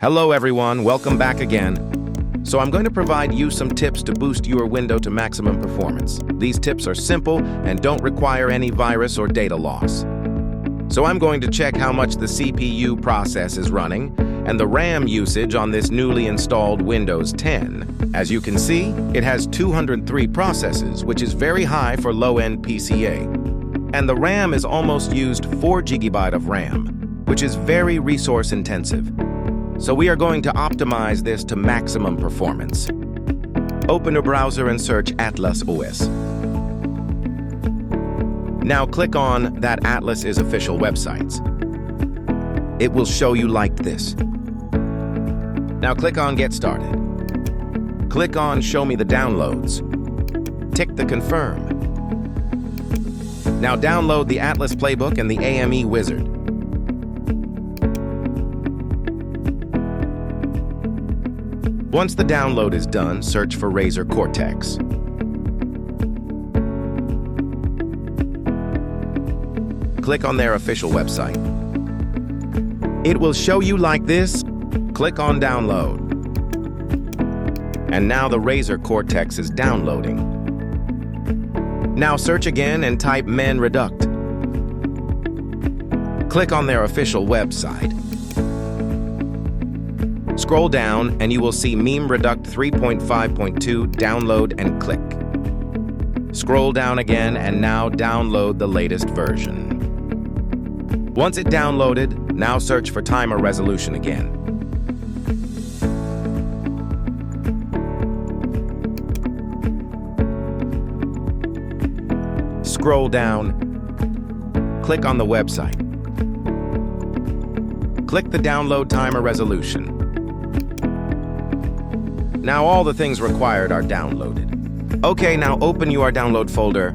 Hello everyone, welcome back again. So I'm going to provide you some tips to boost your window to maximum performance. These tips are simple and don't require any virus or data loss. So I'm going to check how much the CPU process is running and the RAM usage on this newly installed Windows 10. As you can see, it has 203 processes, which is very high for low-end PCA. And the RAM is almost used 4 GB of RAM, which is very resource-intensive. So we are going to optimize this to maximum performance. Open a browser and search Atlas OS. Now click on that Atlas's official websites. It will show you like this. Now click on Get Started. Click on Show Me the Downloads. Tick the Confirm. Now download the Atlas Playbook and the AME Wizard. Once the download is done, search for Razer Cortex. Click on their official website. It will show you like this. Click on Download. And now the Razer Cortex is downloading. Now search again and type Men Reduct. Click on their official website. Scroll down and you will see Meme Reduct 3.5.2 download and click. Scroll down again and now download the latest version. Once it downloaded, now search for timer resolution again. Scroll down, click on the website. Click the download timer resolution. Now all the things required are downloaded. Okay, now open your download folder.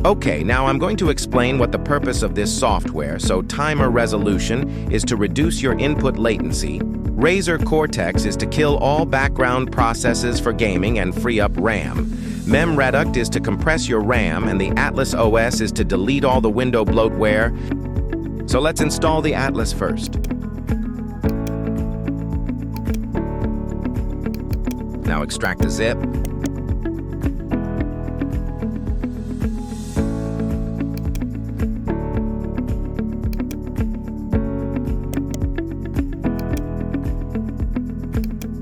Okay, now I'm going to explain what the purpose of this software. So timer resolution is to reduce your input latency. Razer Cortex is to kill all background processes for gaming and free up RAM. Mem Reduct is to compress your RAM, and the Atlas OS is to delete all the window bloatware. So let's install the Atlas first. Now extract the zip.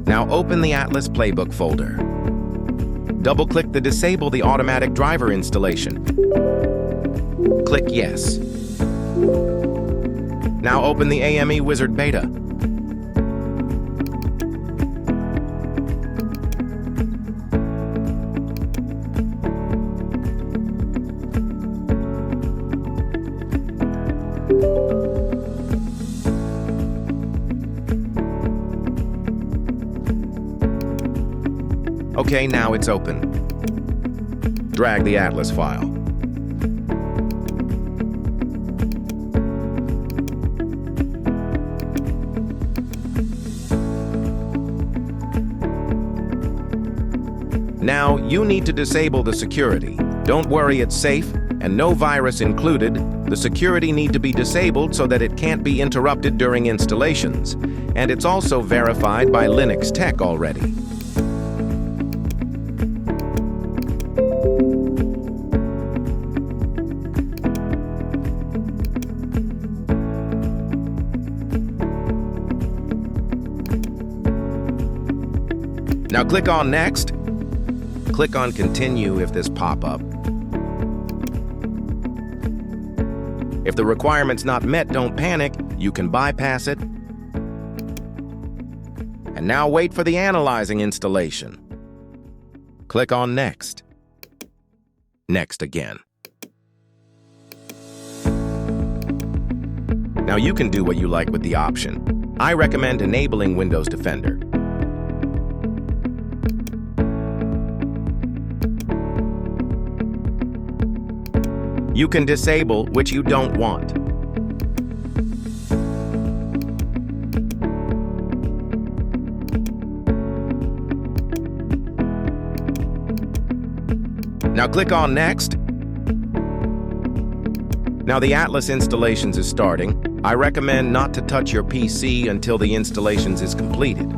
Now open the Atlas Playbook folder. Double-click the Disable the Automatic Driver Installation. Click Yes. Now open the AME Wizard Beta. Okay, now it's open. Drag the Atlas file. Now, you need to disable the security. Don't worry, it's safe, and no virus included. The security need to be disabled so that it can't be interrupted during installations. And it's also verified by Linux Tech already. Now click on Next. Click on Continue if this pop-up. If the requirement's not met, don't panic. You can bypass it. And now wait for the analyzing installation. Click on Next. Next again. Now you can do what you like with the option. I recommend enabling Windows Defender. You can disable which you don't want. Now click on Next. Now the Atlas installations is starting. I recommend not to touch your PC until the installations is completed.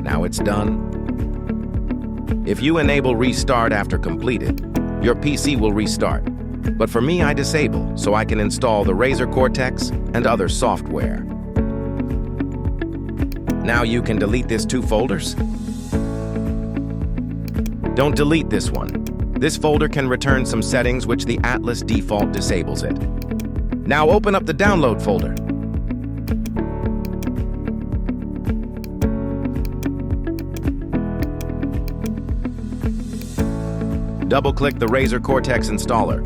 Now it's done. If you enable restart after completed, your PC will restart. But for me, I disable so I can install the Razer Cortex and other software. Now you can delete these 2 folders. Don't delete this one. This folder can return some settings which the Atlas default disables it. Now open up the download folder. Double-click the Razer Cortex installer.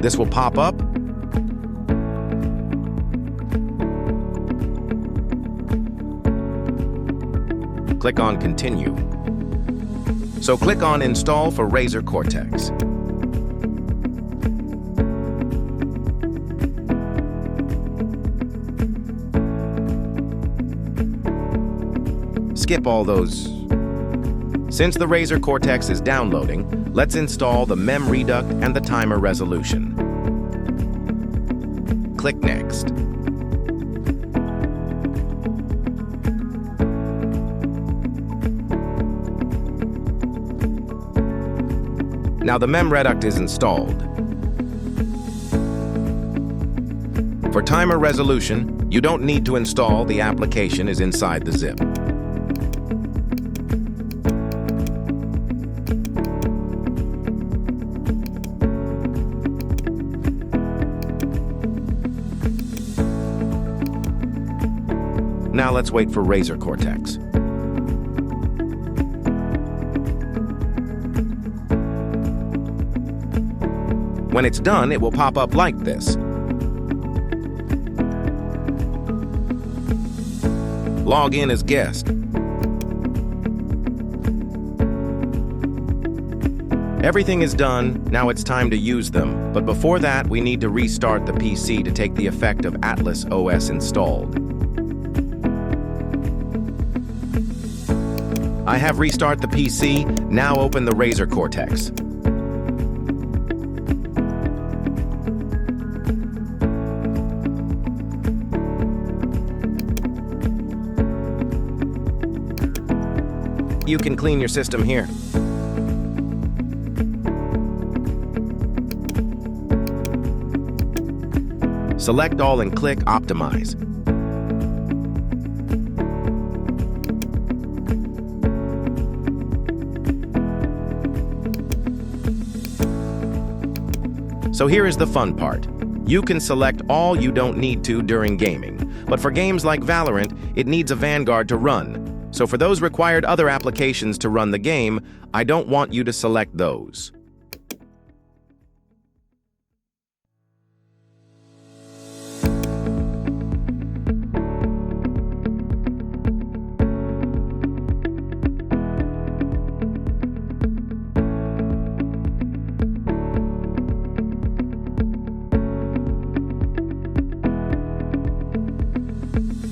This will pop up. Click on Continue. So click on Install for Razer Cortex. Skip all those. Since the Razer Cortex is downloading, let's install the Mem Reduct and the timer resolution. Click Next. Now the Mem Reduct is installed. For timer resolution, you don't need to install, the application is inside the zip. Now let's wait for Razer Cortex. When it's done, it will pop up like this. Log in as guest. Everything is done, now it's time to use them, but before that we need to restart the PC to take the effect of Atlas OS installed. I have restarted the PC, now open the Razer Cortex. You can clean your system here. Select all and click Optimize. So here is the fun part. You can select all you don't need to during gaming, but for games like Valorant, it needs a Vanguard to run. So for those required other applications to run the game, I don't want you to select those.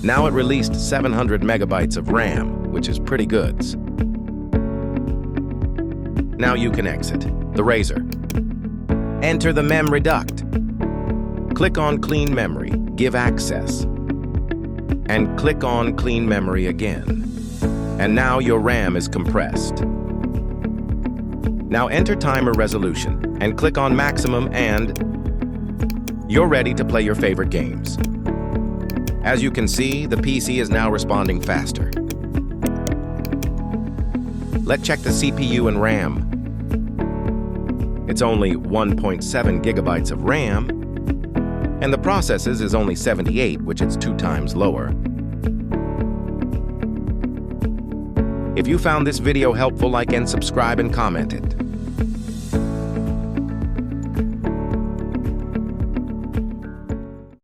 Now it released 700 megabytes of RAM, which is pretty good. Now you can exit the Razer. Enter the Mem Reduct. Click on Clean Memory, give access. And click on Clean Memory again. And now your RAM is compressed. Now enter timer resolution and click on maximum and you're ready to play your favorite games. As you can see, the PC is now responding faster. Let's check the CPU and RAM. It's only 1.7 gigabytes of RAM, and the processes is only 78, which is 2 times lower. If you found this video helpful, like and subscribe and comment it.